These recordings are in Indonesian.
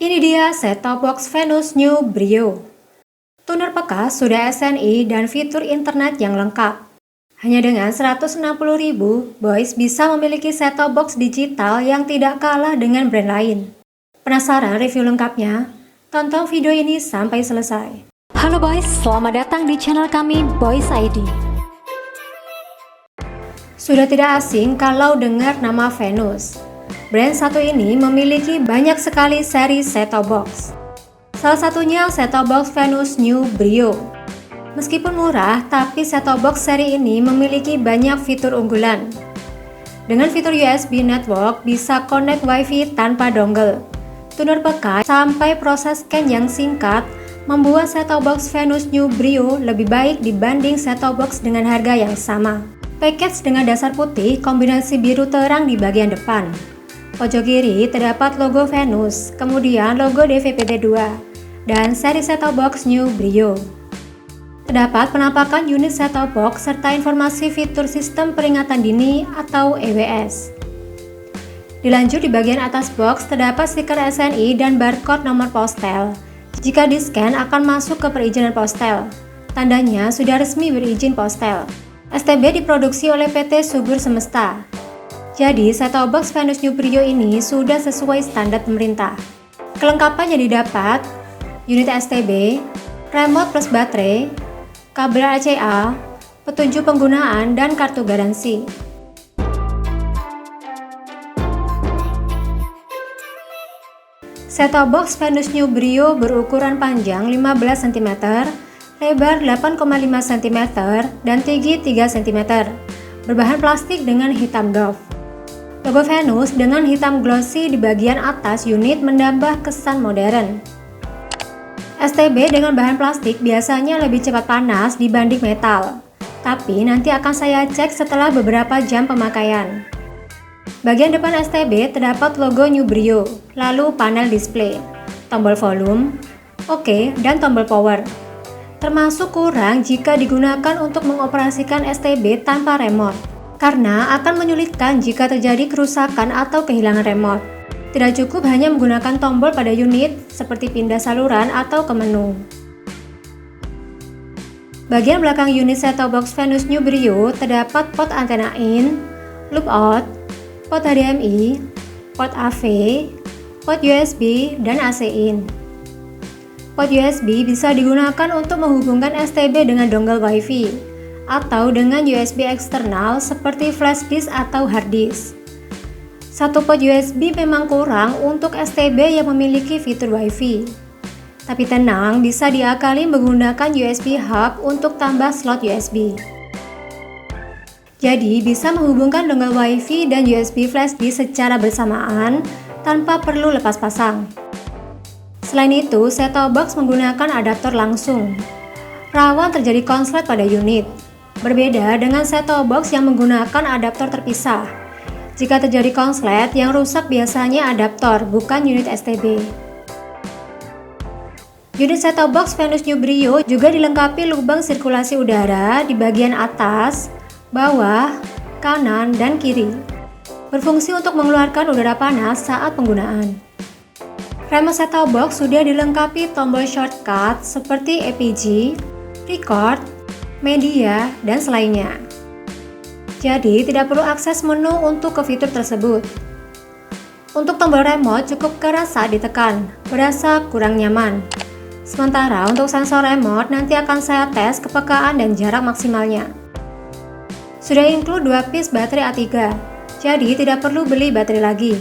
Ini dia set-top box Venus New Brio. Tuner bekas sudah SNI dan fitur internet yang lengkap. Hanya dengan 160.000, Boys bisa memiliki set-top box digital yang tidak kalah dengan brand lain. Penasaran review lengkapnya? Tonton video ini sampai selesai. Halo Boys, selamat datang di channel kami Boys ID. Sudah tidak asing kalau dengar nama Venus. Brand satu ini memiliki banyak sekali seri set-top box. Salah satunya set-top box Venus New Brio. Meskipun murah, tapi set-top box seri ini memiliki banyak fitur unggulan. Dengan fitur USB network, bisa connect WiFi tanpa dongle. Tuner bekas sampai proses scan yang singkat membuat set-top box Venus New Brio lebih baik dibanding set-top box dengan harga yang sama. Package dengan dasar putih kombinasi biru terang di bagian depan. Pojok kiri terdapat logo Venus, kemudian logo DVB-T2, dan seri set-top box New Brio. Terdapat penampakan unit set-top box serta informasi fitur sistem peringatan dini atau EWS. Dilanjut di bagian atas box terdapat stiker SNI dan barcode nomor postel. Jika di-scan akan masuk ke perizinan postel. Tandanya sudah resmi berizin postel. STB diproduksi oleh PT Subur Semesta. Jadi, set-top box Venus New Brio ini sudah sesuai standar pemerintah. Kelengkapan yang didapat, unit STB, remote plus baterai, kabel RCA, petunjuk penggunaan, dan kartu garansi. Set-top box Venus New Brio berukuran panjang 15 cm, lebar 8,5 cm, dan tinggi 3 cm. Berbahan plastik dengan hitam doff. Logo Venus dengan hitam glossy di bagian atas unit menambah kesan modern. STB dengan bahan plastik biasanya lebih cepat panas dibanding metal, tapi nanti akan saya cek setelah beberapa jam pemakaian. Bagian depan STB terdapat logo New Brio, lalu panel display, tombol volume, OK, dan tombol power. Termasuk kurang jika digunakan untuk mengoperasikan STB tanpa remote, karena akan menyulitkan jika terjadi kerusakan atau kehilangan remote. Tidak cukup hanya menggunakan tombol pada unit, seperti pindah saluran atau ke menu. Bagian belakang unit set-top box Venus New Brio terdapat port antena in, loop out, port HDMI, port AV, port USB, dan AC in. Port USB bisa digunakan untuk menghubungkan STB dengan dongle WiFi atau dengan USB eksternal seperti flash disk atau hard disk. Satu port USB memang kurang untuk STB yang memiliki fitur WiFi. Tapi tenang, bisa diakali menggunakan USB hub untuk tambah slot USB. Jadi bisa menghubungkan dongle WiFi dan USB flash disk secara bersamaan tanpa perlu lepas pasang. Selain itu, set-top box menggunakan adaptor langsung. Rawan terjadi konslet pada unit. Berbeda dengan set-top box yang menggunakan adaptor terpisah. Jika terjadi konslet, yang rusak biasanya adaptor, bukan unit STB. Unit set-top box Venus New Brio juga dilengkapi lubang sirkulasi udara di bagian atas, bawah, kanan, dan kiri. Berfungsi untuk mengeluarkan udara panas saat penggunaan. Remote set-top box sudah dilengkapi tombol shortcut seperti EPG, record, media, dan selainnya. Jadi tidak perlu akses menu untuk ke fitur tersebut. Untuk tombol remote cukup keras saat ditekan, berasa kurang nyaman. Sementara untuk sensor remote nanti akan saya tes kepekaan dan jarak maksimalnya. Sudah include 2 piece baterai A3, jadi tidak perlu beli baterai lagi.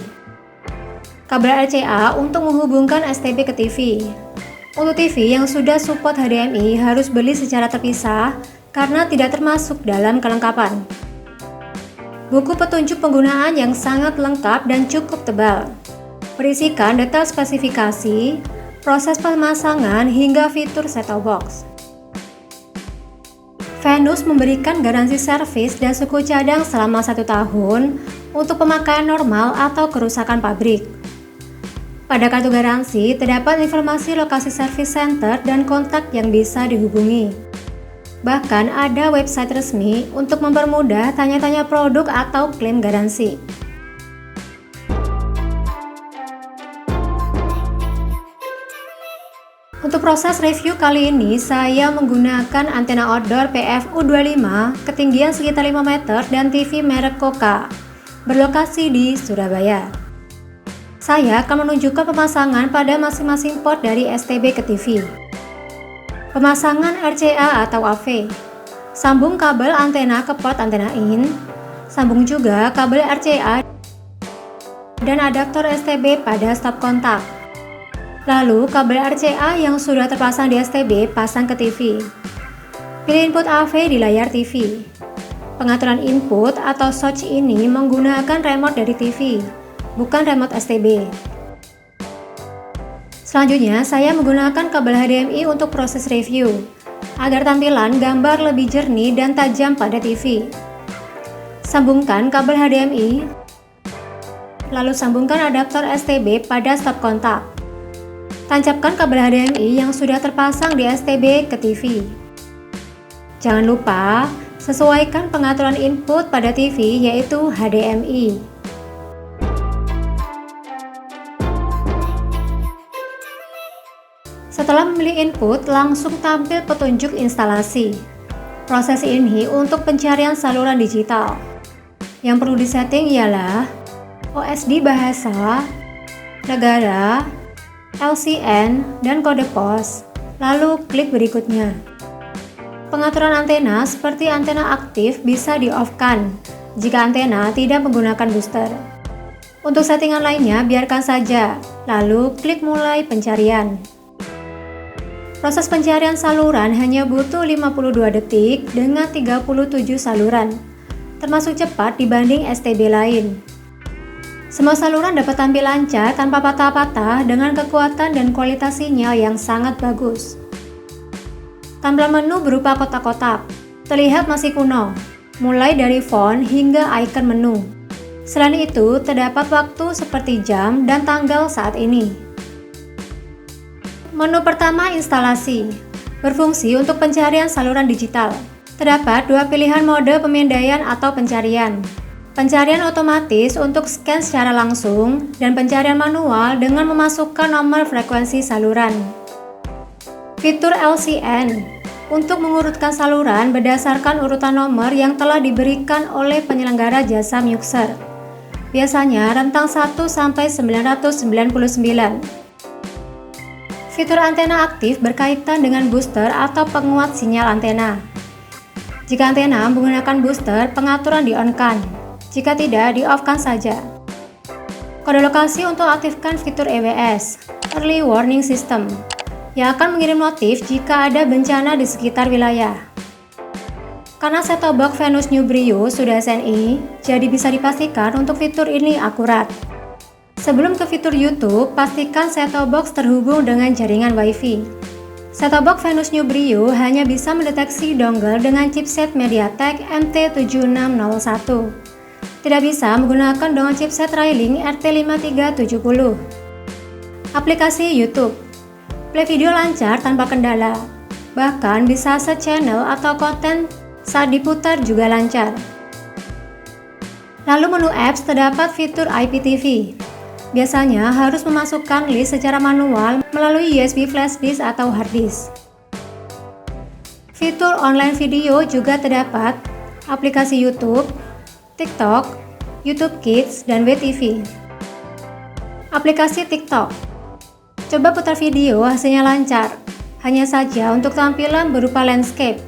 Kabel RCA untuk menghubungkan STB ke TV. Untuk TV yang sudah support HDMI harus beli secara terpisah karena tidak termasuk dalam kelengkapan. Buku petunjuk penggunaan yang sangat lengkap dan cukup tebal. Berisikan detail spesifikasi, proses pemasangan hingga fitur set-top box. Venus memberikan garansi servis dan suku cadang selama 1 tahun untuk pemakaian normal atau kerusakan pabrik. Pada kartu garansi, terdapat informasi lokasi service center dan kontak yang bisa dihubungi. Bahkan ada website resmi untuk mempermudah tanya-tanya produk atau klaim garansi. Untuk proses review kali ini, saya menggunakan antena outdoor PF-U25 ketinggian sekitar 5 meter dan TV merek Koka, berlokasi di Surabaya. Saya akan menunjukkan pemasangan pada masing-masing port dari STB ke TV. Pemasangan RCA atau AV. Sambung kabel antena ke port antena in, sambung juga kabel RCA dan adaptor STB pada stop kontak. Lalu kabel RCA yang sudah terpasang di STB pasang ke TV. Pilih input AV di layar TV. Pengaturan input atau switch ini menggunakan remote dari TV, bukan remote STB. Selanjutnya, saya menggunakan kabel HDMI untuk proses review, agar tampilan gambar lebih jernih dan tajam pada TV. Sambungkan kabel HDMI, lalu sambungkan adaptor STB pada stop kontak. Tancapkan kabel HDMI yang sudah terpasang di STB ke TV. Jangan lupa, sesuaikan pengaturan input pada TV yaitu HDMI. Setelah memilih input, langsung tampil petunjuk instalasi. Proses ini untuk pencarian saluran digital. Yang perlu disetting ialah OSD bahasa, negara, LCN, dan kode pos, lalu klik berikutnya. Pengaturan antena seperti antena aktif bisa di-off-kan jika antena tidak menggunakan booster. Untuk settingan lainnya biarkan saja, lalu klik mulai pencarian. Proses pencarian saluran hanya butuh 52 detik dengan 37 saluran, termasuk cepat dibanding STB lain. Semua saluran dapat tampil lancar tanpa patah-patah dengan kekuatan dan kualitas sinyal yang sangat bagus. Tampilan menu berupa kotak-kotak, terlihat masih kuno, mulai dari font hingga icon menu. Selain itu, terdapat waktu seperti jam dan tanggal saat ini. Menu pertama instalasi, berfungsi untuk pencarian saluran digital. Terdapat dua pilihan mode pemindaian atau pencarian. Pencarian otomatis untuk scan secara langsung dan pencarian manual dengan memasukkan nomor frekuensi saluran. Fitur LCN untuk mengurutkan saluran berdasarkan urutan nomor yang telah diberikan oleh penyelenggara jasa mixer. Biasanya rentang 1 sampai 999. Fitur antena aktif berkaitan dengan booster atau penguat sinyal antena. Jika antena menggunakan booster, pengaturan di-on-kan. Jika tidak, di-off-kan saja. Kode lokasi untuk aktifkan fitur EWS, Early Warning System, yang akan mengirim notif jika ada bencana di sekitar wilayah. Karena set-top box Venus New Brio sudah SNI, jadi bisa dipastikan untuk fitur ini akurat. Sebelum ke fitur YouTube, pastikan set-top box terhubung dengan jaringan Wi-Fi. Set-top box Venus New Brio hanya bisa mendeteksi dongle dengan chipset MediaTek MT7601. Tidak bisa menggunakan dengan chipset Trailing RT5370. Aplikasi YouTube. Play video lancar tanpa kendala. Bahkan bisa set channel atau konten saat diputar juga lancar. Lalu menu apps terdapat fitur IPTV. Biasanya harus memasukkan list secara manual melalui USB flash disk atau hard disk. Fitur online video juga terdapat aplikasi YouTube, TikTok, YouTube Kids, dan WeTV. Aplikasi TikTok. Coba putar video, hasilnya lancar. Hanya saja untuk tampilan berupa landscape,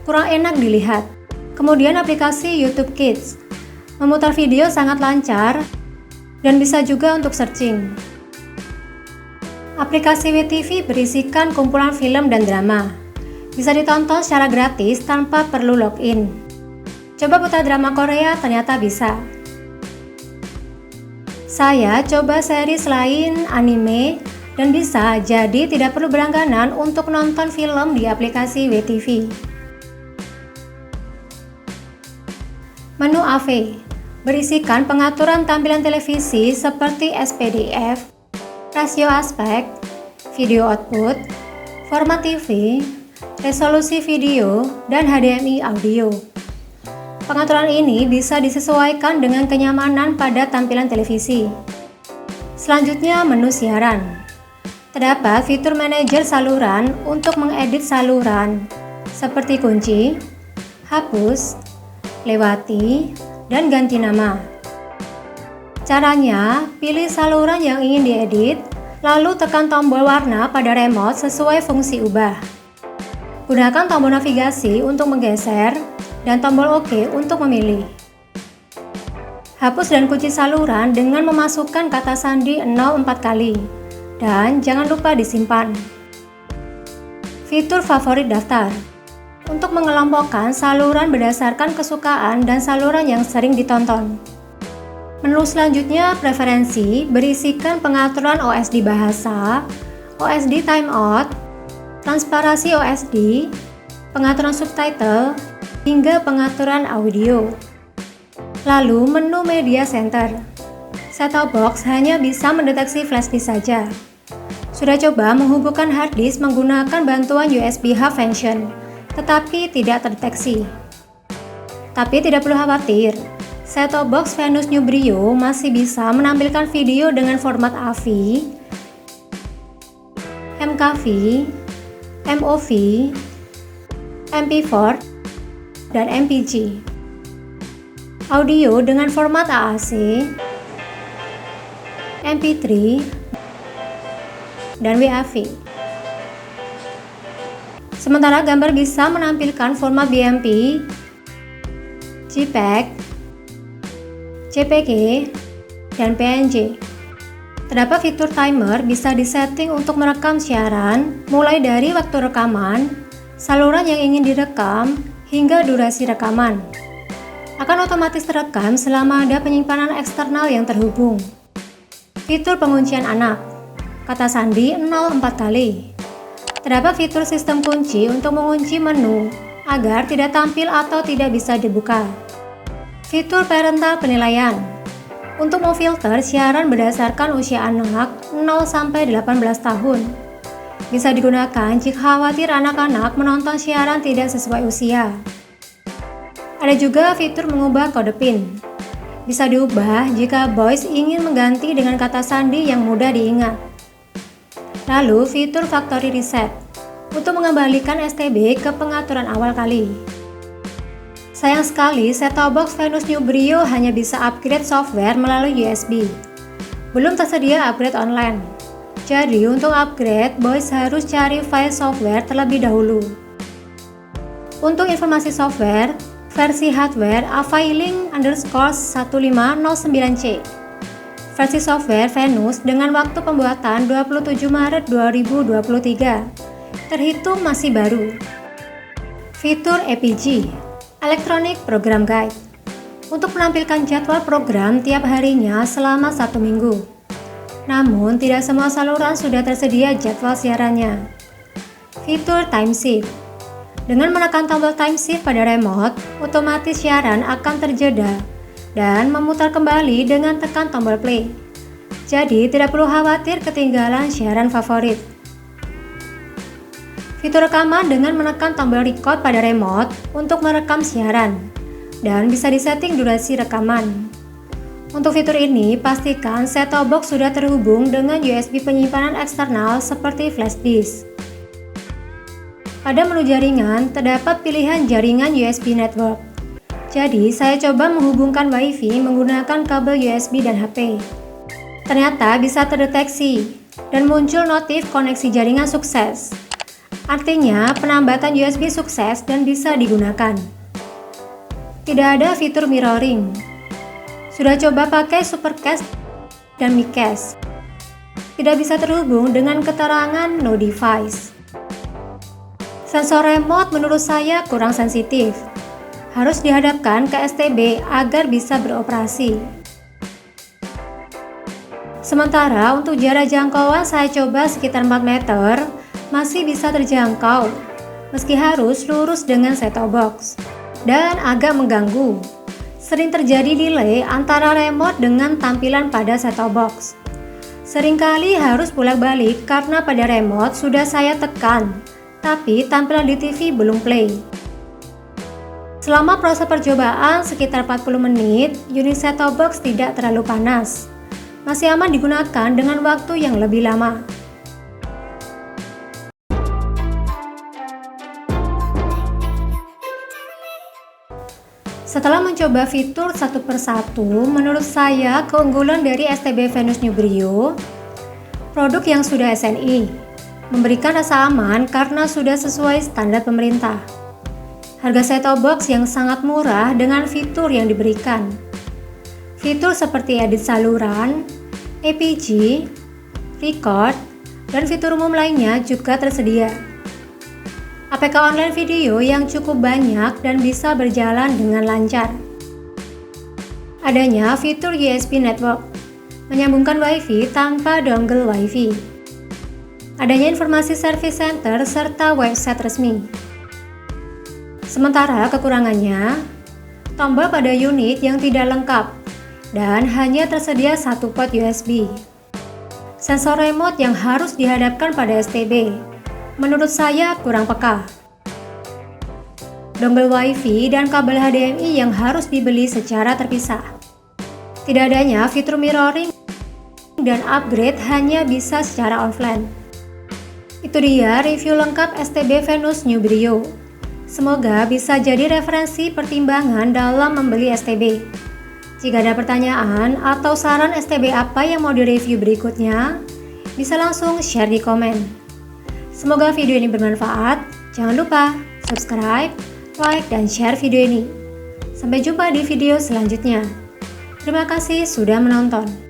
kurang enak dilihat. Kemudian aplikasi YouTube Kids. Memutar video sangat lancar dan bisa juga untuk searching. Aplikasi WeTV berisikan kumpulan film dan drama. Bisa ditonton secara gratis tanpa perlu login. Coba putar drama Korea, ternyata bisa. Saya coba series lain anime dan bisa, jadi tidak perlu berlangganan untuk nonton film di aplikasi WeTV. Menu AV berisikan pengaturan tampilan televisi seperti SPDF, rasio aspek, video output, format TV, resolusi video, dan HDMI audio. Pengaturan ini bisa disesuaikan dengan kenyamanan pada tampilan televisi. Selanjutnya, menu siaran. Terdapat fitur manajer saluran untuk mengedit saluran, seperti kunci, hapus, lewati, dan ganti nama. Caranya, pilih saluran yang ingin diedit, lalu tekan tombol warna pada remote sesuai fungsi ubah. Gunakan tombol navigasi untuk menggeser, dan tombol OK untuk memilih. Hapus dan kunci saluran dengan memasukkan kata sandi 04 kali. Dan jangan lupa disimpan. Fitur favorit daftar untuk mengelompokkan saluran berdasarkan kesukaan dan saluran yang sering ditonton. Menu selanjutnya preferensi berisikan pengaturan OSD bahasa, OSD timeout, transparasi OSD, pengaturan subtitle, hingga pengaturan audio. Lalu menu media center. Set-top box hanya bisa mendeteksi flash disk saja. Sudah coba menghubungkan hard disk menggunakan bantuan USB Hub function, tetapi tidak terdeteksi. Tapi tidak perlu khawatir, set-top box Venus New Brio masih bisa menampilkan video dengan format AV, MKV, MOV, MP4, dan MPG. Audio dengan format AAC, MP3, dan WAV. Sementara gambar bisa menampilkan format BMP, JPEG, JPG, dan PNG. Terdapat fitur timer bisa disetting untuk merekam siaran, mulai dari waktu rekaman, saluran yang ingin direkam, hingga durasi rekaman. Akan otomatis terekam selama ada penyimpanan eksternal yang terhubung. Fitur penguncian anak, kata sandi 04 kali. Terdapat fitur sistem kunci untuk mengunci menu agar tidak tampil atau tidak bisa dibuka. Fitur parental penilaian untuk memfilter siaran berdasarkan usia anak 0-18 tahun. Bisa digunakan jika khawatir anak-anak menonton siaran tidak sesuai usia. Ada juga fitur mengubah kode PIN. Bisa diubah jika voice ingin mengganti dengan kata sandi yang mudah diingat. Lalu fitur factory reset untuk mengembalikan STB ke pengaturan awal kali. Sayang sekali set-top box Venus New Brio hanya bisa upgrade software melalui USB. Belum tersedia upgrade online. Jadi untuk upgrade, boys harus cari file software terlebih dahulu. Untuk informasi software, versi hardware Availing_1509C. Versi software Venus dengan waktu pembuatan 27 Maret 2023. Terhitung masih baru. Fitur EPG, Electronic Program Guide, untuk menampilkan jadwal program tiap harinya selama 1 minggu. Namun tidak semua saluran sudah tersedia jadwal siarannya. Fitur Time Shift. Dengan menekan tombol time shift pada remote, otomatis siaran akan terjeda dan memutar kembali dengan tekan tombol play. Jadi tidak perlu khawatir ketinggalan siaran favorit. Fitur rekaman dengan menekan tombol record pada remote untuk merekam siaran dan bisa disetting durasi rekaman. Untuk fitur ini, pastikan set-top box sudah terhubung dengan USB penyimpanan eksternal seperti flash disk. Pada menu jaringan, terdapat pilihan jaringan USB network. Jadi, saya coba menghubungkan WiFi menggunakan kabel USB dan HP. Ternyata bisa terdeteksi dan muncul notif koneksi jaringan sukses. Artinya, penambatan USB sukses dan bisa digunakan. Tidak ada fitur mirroring. Sudah coba pakai Supercast dan Micast. Tidak bisa terhubung dengan keterangan no device. Sensor remote menurut saya kurang sensitif. Harus dihadapkan ke STB agar bisa beroperasi. Sementara untuk jarak jangkauan saya coba sekitar 4 meter, masih bisa terjangkau, meski harus lurus dengan set-top box. Dan agak mengganggu. Sering terjadi delay antara remote dengan tampilan pada set-top box. Seringkali harus bolak-balik karena pada remote sudah saya tekan, tapi tampilan di TV belum play. Selama proses percobaan sekitar 40 menit, unit set-top box tidak terlalu panas. Masih aman digunakan dengan waktu yang lebih lama. Setelah mencoba fitur satu persatu, menurut saya keunggulan dari STB Venus New Brio, produk yang sudah SNI, memberikan rasa aman karena sudah sesuai standar pemerintah. Harga set-top box yang sangat murah dengan fitur yang diberikan. Fitur seperti edit saluran, APG, record, dan fitur umum lainnya juga tersedia. APK online video yang cukup banyak dan bisa berjalan dengan lancar. Adanya fitur USB Network, menyambungkan WiFi tanpa dongle WiFi. Adanya informasi service center serta website resmi. Sementara kekurangannya, tombol pada unit yang tidak lengkap dan hanya tersedia satu port USB. Sensor remote yang harus dihadapkan pada STB, menurut saya kurang peka. Dongle WiFi dan kabel HDMI yang harus dibeli secara terpisah. Tidak adanya fitur mirroring dan upgrade hanya bisa secara offline. Itu dia review lengkap STB Venus New Brio. Semoga bisa jadi referensi pertimbangan dalam membeli STB. Jika ada pertanyaan atau saran STB apa yang mau direview berikutnya, bisa langsung share di komen. Semoga video ini bermanfaat. Jangan lupa subscribe, like, dan share video ini. Sampai jumpa di video selanjutnya. Terima kasih sudah menonton.